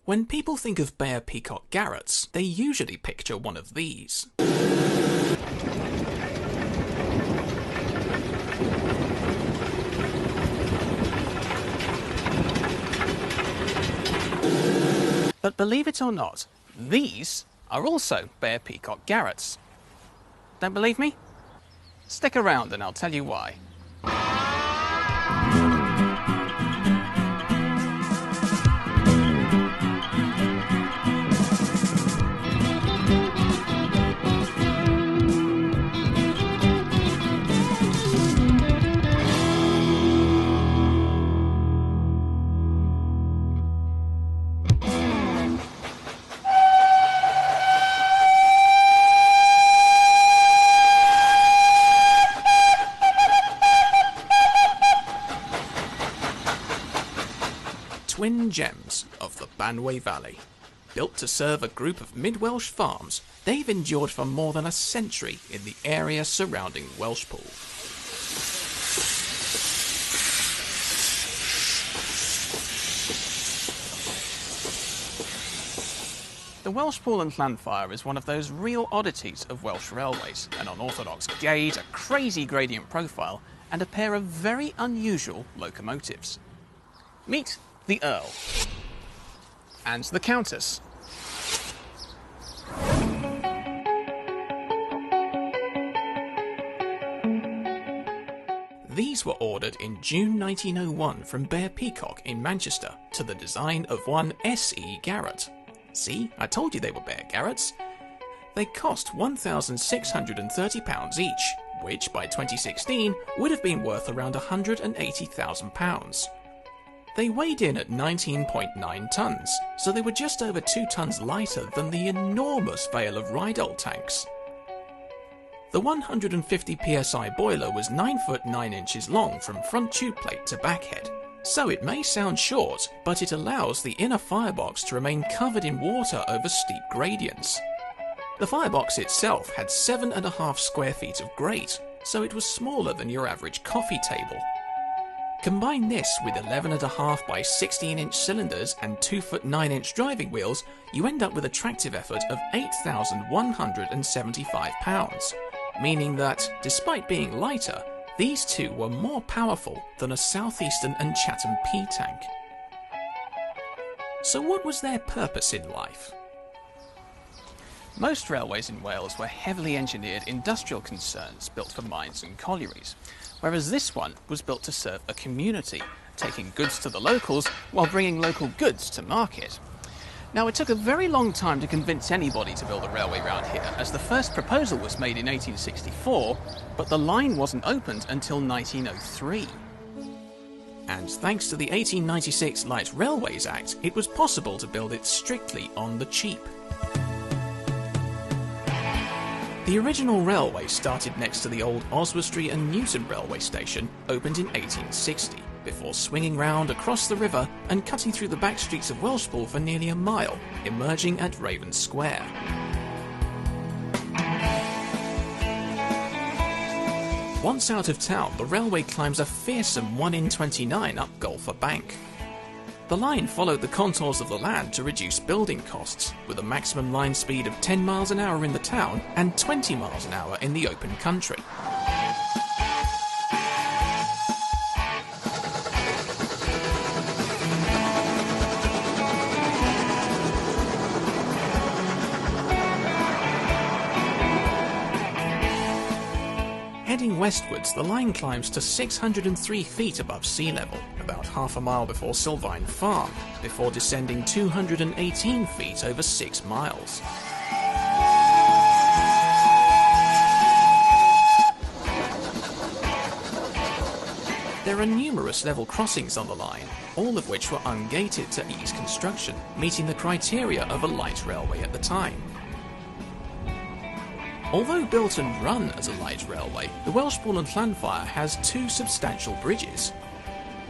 When people think of Bear Peacock garrets, they usually picture one of these. But believe it or not, these are also Bear Peacock garrets. Don't believe me? Stick around and I'll tell you why. Twin gems of the Banway Valley. Built to serve a group of mid-Welsh farms, they've endured for more than a century in the area surrounding Welshpool. The Welshpool and Llanfair is one of those real oddities of Welsh railways, an unorthodox gauge, a crazy gradient profile, and a pair of very unusual locomotives. Meet the Earl and the Countess. These were ordered in June 1901 from Bear Peacock in Manchester to the design of one S.E. Garrett. See, I told you they were Bear Garretts. They cost £1,630 each, which by 2016 would have been worth around £180,000. They weighed in at 19.9 tonnes, so they were just over 2 tonnes lighter than the enormous Vale of Rydal tanks. The 150 psi boiler was 9 foot 9 inches long from front tube plate to backhead, so it may sound short, but it allows the inner firebox to remain covered in water over steep gradients. The firebox itself had 7.5 square feet of grate, so it was smaller than your average coffee table. Combine this with 11.5 by 16-inch cylinders and 2 foot 9 inch driving wheels, you end up with a tractive effort of 8,175 pounds, meaning that, despite being lighter, these two were more powerful than a Southeastern and Chatham P tank. So what was their purpose in life? Most railways in Wales were heavily engineered industrial concerns built for mines and collieries, whereas this one was built to serve a community, taking goods to the locals while bringing local goods to market. Now, it took a very long time to convince anybody to build a railway round here, as the first proposal was made in 1864, but the line wasn't opened until 1903. And thanks to the 1896 Light Railways Act, it was possible to build it strictly on the cheap. The original railway started next to the old Oswestry and Newton railway station, opened in 1860, before swinging round across the river and cutting through the back streets of Welshpool for nearly a mile, emerging at Raven Square. Once out of town, the railway climbs a fearsome 1 in 29 up Golfer Bank. The line followed the contours of the land to reduce building costs, with a maximum line speed of 10 miles an hour in the town and 20 miles an hour in the open country. Heading westwards, the line climbs to 603 feet above sea level, about half a mile before Sylvine Farm, before descending 218 feet over 6 miles. There are numerous level crossings on the line, all of which were ungated to ease construction, meeting the criteria of a light railway at the time. Although built and run as a light railway, the Welshpool and Llanfair has 2 substantial bridges.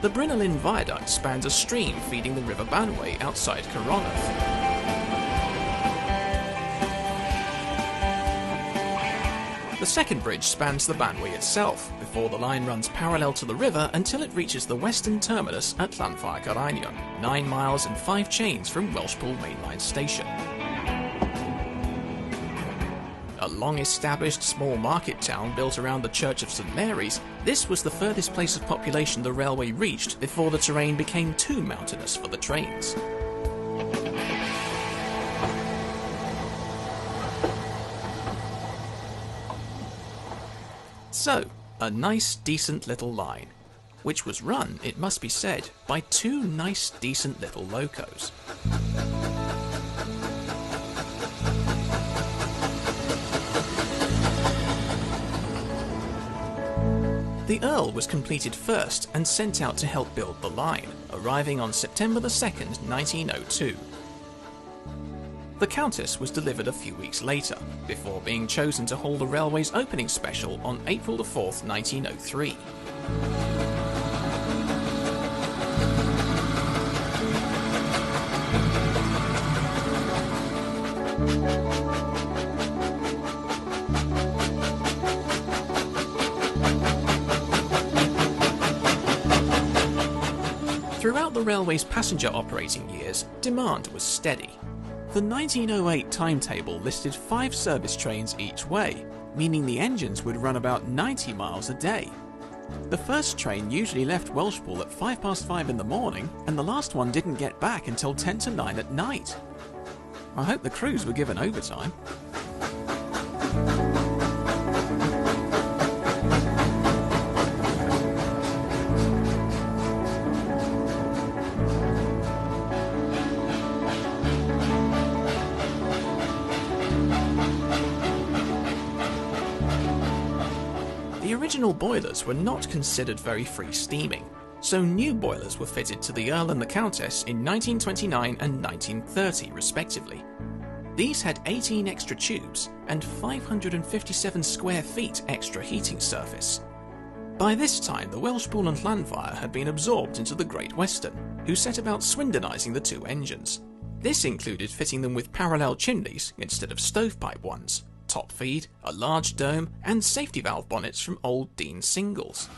The Brynelyn Viaduct spans a stream feeding the River Banway outside Coronach. The second bridge spans the Banway itself, before the line runs parallel to the river until it reaches the western terminus at Llanfair 9 miles and 5 chains from Welshpool mainline station. A long-established small market town built around the Church of St Mary's, this was the furthest place of population the railway reached before the terrain became too mountainous for the trains. So, a nice, decent little line, which was run, it must be said, by 2 nice, decent little locos. The Earl was completed first and sent out to help build the line, arriving on September 2nd, 1902. The Countess was delivered a few weeks later, before being chosen to hold the railway's opening special on April 4th, 1903. Throughout the railway's passenger operating years, demand was steady. The 1908 timetable listed 5 service trains each way, meaning the engines would run about 90 miles a day. The first train usually left Welshpool at 5:05 in the morning, and the last one didn't get back until 10 to 9 at night. I hope the crews were given overtime. The original boilers were not considered very free steaming, so new boilers were fitted to the Earl and the Countess in 1929 and 1930 respectively. These had 18 extra tubes and 557 square feet extra heating surface. By this time the Welshpool and Llanfair had been absorbed into the Great Western, who set about Swindonising the 2 engines. This included fitting them with parallel chimneys instead of stovepipe ones, top feed, a large dome, and safety valve bonnets from old Dean singles.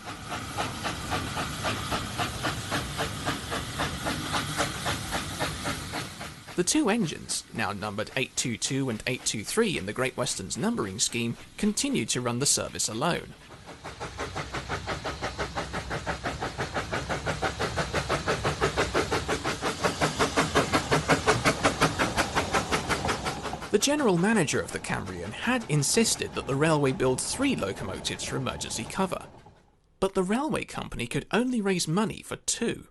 The 2 engines, now numbered 822 and 823 in the Great Western's numbering scheme, continued to run the service alone. The general manager of the Cambrian had insisted that the railway build 3 locomotives for emergency cover, but the railway company could only raise money for 2.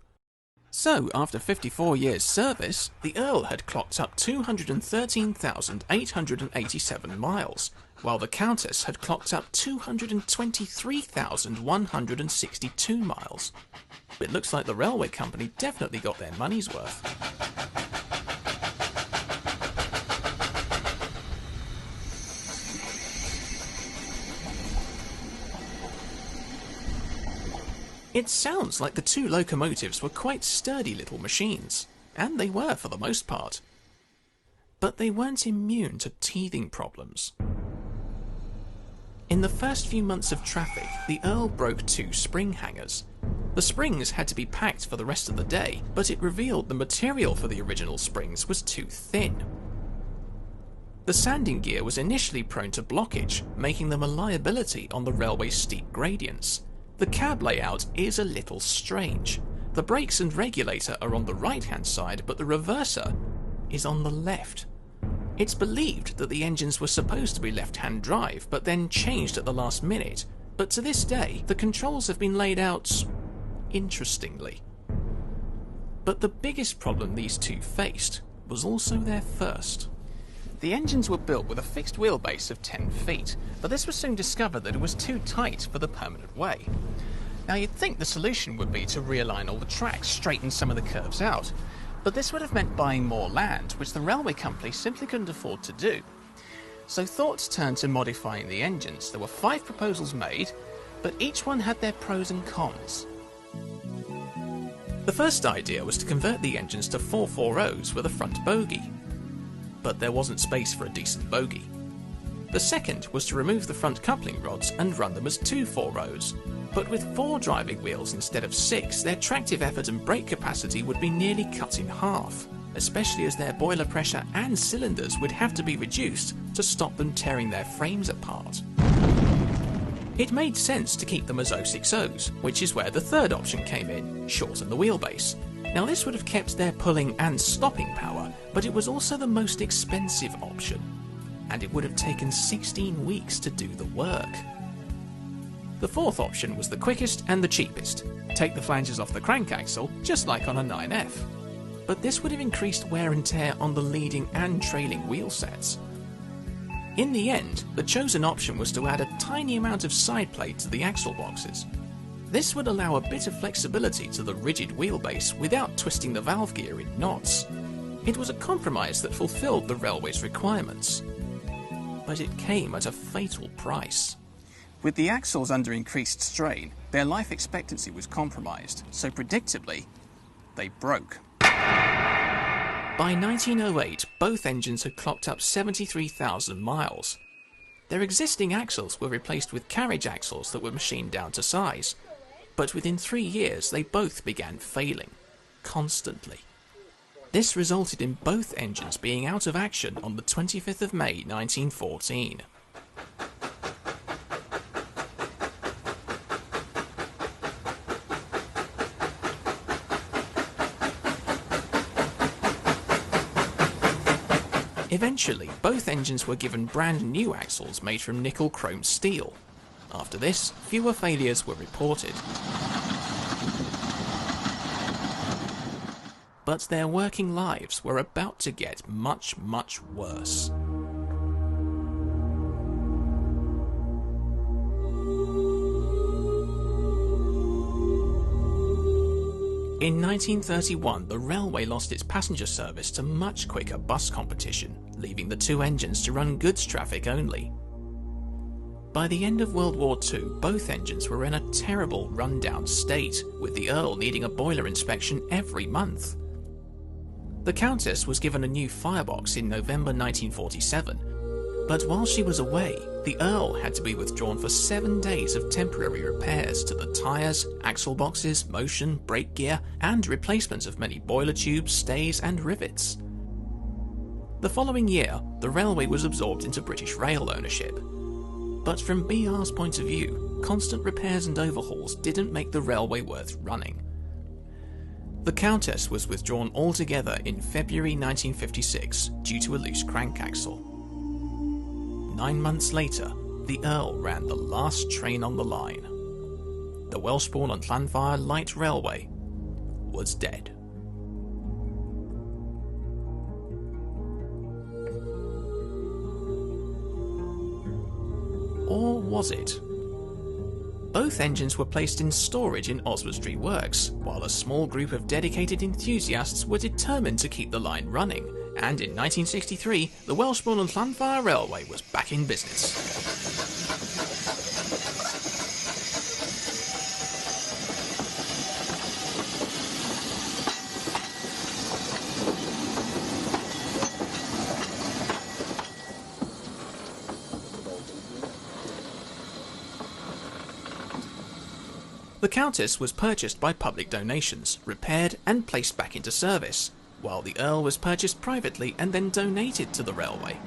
So, after 54 years' service, the Earl had clocked up 213,887 miles, while the Countess had clocked up 223,162 miles. It looks like the railway company definitely got their money's worth. It sounds like the 2 locomotives were quite sturdy little machines, and they were for the most part. But they weren't immune to teething problems. In the first few months of traffic, the Earl broke 2 spring hangers. The springs had to be packed for the rest of the day, but it revealed the material for the original springs was too thin. The sanding gear was initially prone to blockage, making them a liability on the railway's steep gradients. The cab layout is a little strange. The brakes and regulator are on the right-hand side, but the reverser is on the left. It's believed that the engines were supposed to be left-hand drive, but then changed at the last minute. But to this day, the controls have been laid out interestingly. But the biggest problem these 2 faced was also their first. The engines were built with a fixed wheelbase of 10 feet, but this was soon discovered that it was too tight for the permanent way. Now you'd think the solution would be to realign all the tracks, straighten some of the curves out, but this would have meant buying more land, which the railway company simply couldn't afford to do. So thoughts turned to modifying the engines. There were 5 proposals made, but each one had their pros and cons. The first idea was to convert the engines to 440s with a front bogie, but there wasn't space for a decent bogie. The second was to remove the front coupling rods and run them as 2 4-rows. But with 4 driving wheels instead of 6, their tractive effort and brake capacity would be nearly cut in half, especially as their boiler pressure and cylinders would have to be reduced to stop them tearing their frames apart. It made sense to keep them as 060s, which is where the third option came in, shorten the wheelbase. Now this would have kept their pulling and stopping power, but it was also the most expensive option, and it would have taken 16 weeks to do the work. The fourth option was the quickest and the cheapest. Take the flanges off the crank axle, just like on a 9F. But this would have increased wear and tear on the leading and trailing wheel sets. In the end, the chosen option was to add a tiny amount of side plate to the axle boxes. This would allow a bit of flexibility to the rigid wheelbase without twisting the valve gear in knots. It was a compromise that fulfilled the railway's requirements. But it came at a fatal price. With the axles under increased strain, their life expectancy was compromised, so predictably, they broke. By 1908, both engines had clocked up 73,000 miles. Their existing axles were replaced with carriage axles that were machined down to size, but within 3 years they both began failing, constantly. This resulted in both engines being out of action on the 25th of May 1914. Eventually, both engines were given brand new axles made from nickel chrome steel. After this, fewer failures were reported. But their working lives were about to get much, much worse. In 1931, the railway lost its passenger service to much quicker bus competition, leaving the 2 engines to run goods traffic only. By the end of World War II, both engines were in a terrible run-down state, with the Earl needing a boiler inspection every month. The Countess was given a new firebox in November 1947, but while she was away, the Earl had to be withdrawn for 7 days of temporary repairs to the tyres, axle boxes, motion, brake gear, and replacement of many boiler tubes, stays and rivets. The following year, the railway was absorbed into British Rail ownership. But from BR's point of view, constant repairs and overhauls didn't make the railway worth running. The Countess was withdrawn altogether in February 1956 due to a loose crank axle. 9 months later, the Earl ran the last train on the line. The Welshpool and Llanfair Light Railway was dead. Or was it? Both engines were placed in storage in Oswestry Works, while a small group of dedicated enthusiasts were determined to keep the line running, and in 1963 the Welshpool and Llanfair Railway was back in business. The Countess was purchased by public donations, repaired and placed back into service, while the Earl was purchased privately and then donated to the railway.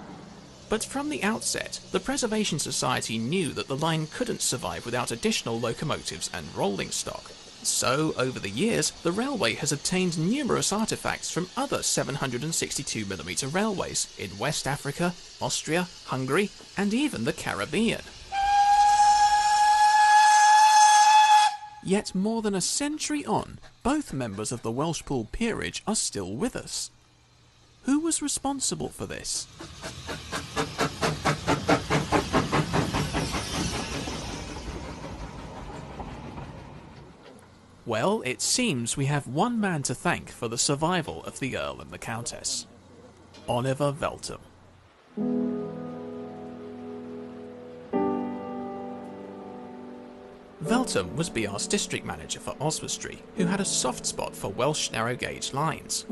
But from the outset, the Preservation Society knew that the line couldn't survive without additional locomotives and rolling stock. So, over the years, the railway has obtained numerous artefacts from other 762mm railways in West Africa, Austria, Hungary, and even the Caribbean. Yet more than a century on, both members of the Welshpool peerage are still with us. Who was responsible for this? Well, it seems we have one man to thank for the survival of the Earl and the Countess. Oliver Veltham. Veltham was BR's district manager for Oswestry, who had a soft spot for Welsh narrow gauge lines.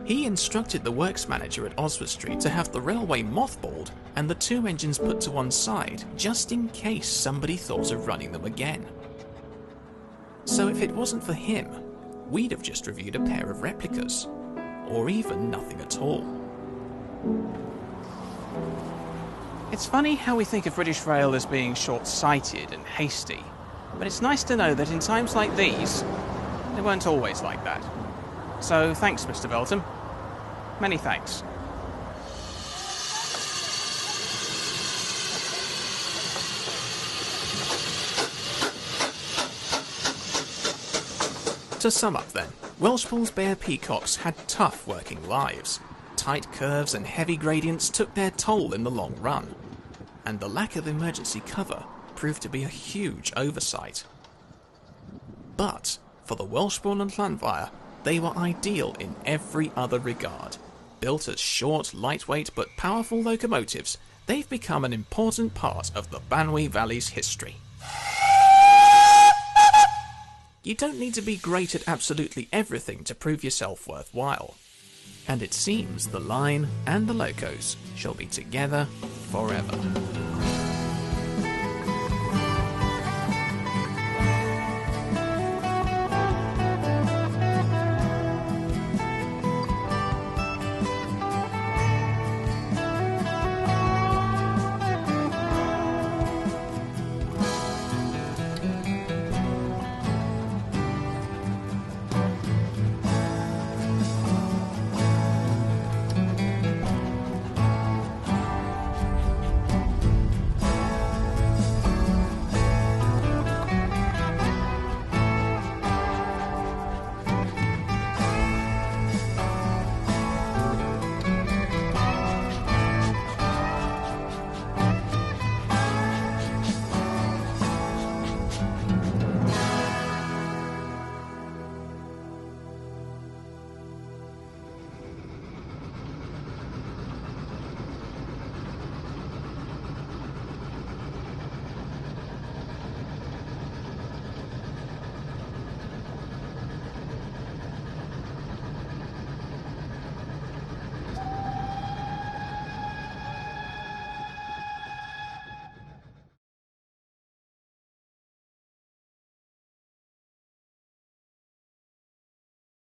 He instructed the works manager at Oswestry to have the railway mothballed and the 2 engines put to one side, just in case somebody thought of running them again. So if it wasn't for him, we'd have just reviewed a pair of replicas, or even nothing at all. It's funny how we think of British Rail as being short-sighted and hasty, but it's nice to know that in times like these, they weren't always like that. So thanks, Mr. Belton. Many thanks. To sum up then, Welshpool's Bear Peacocks had tough working lives. Tight curves and heavy gradients took their toll in the long run, and the lack of emergency cover proved to be a huge oversight. But for the Welshpool and Llanfair, they were ideal in every other regard. Built as short, lightweight but powerful locomotives, they've become an important part of the Banwy Valley's history. You don't need to be great at absolutely everything to prove yourself worthwhile. And it seems the line and the locos shall be together forever.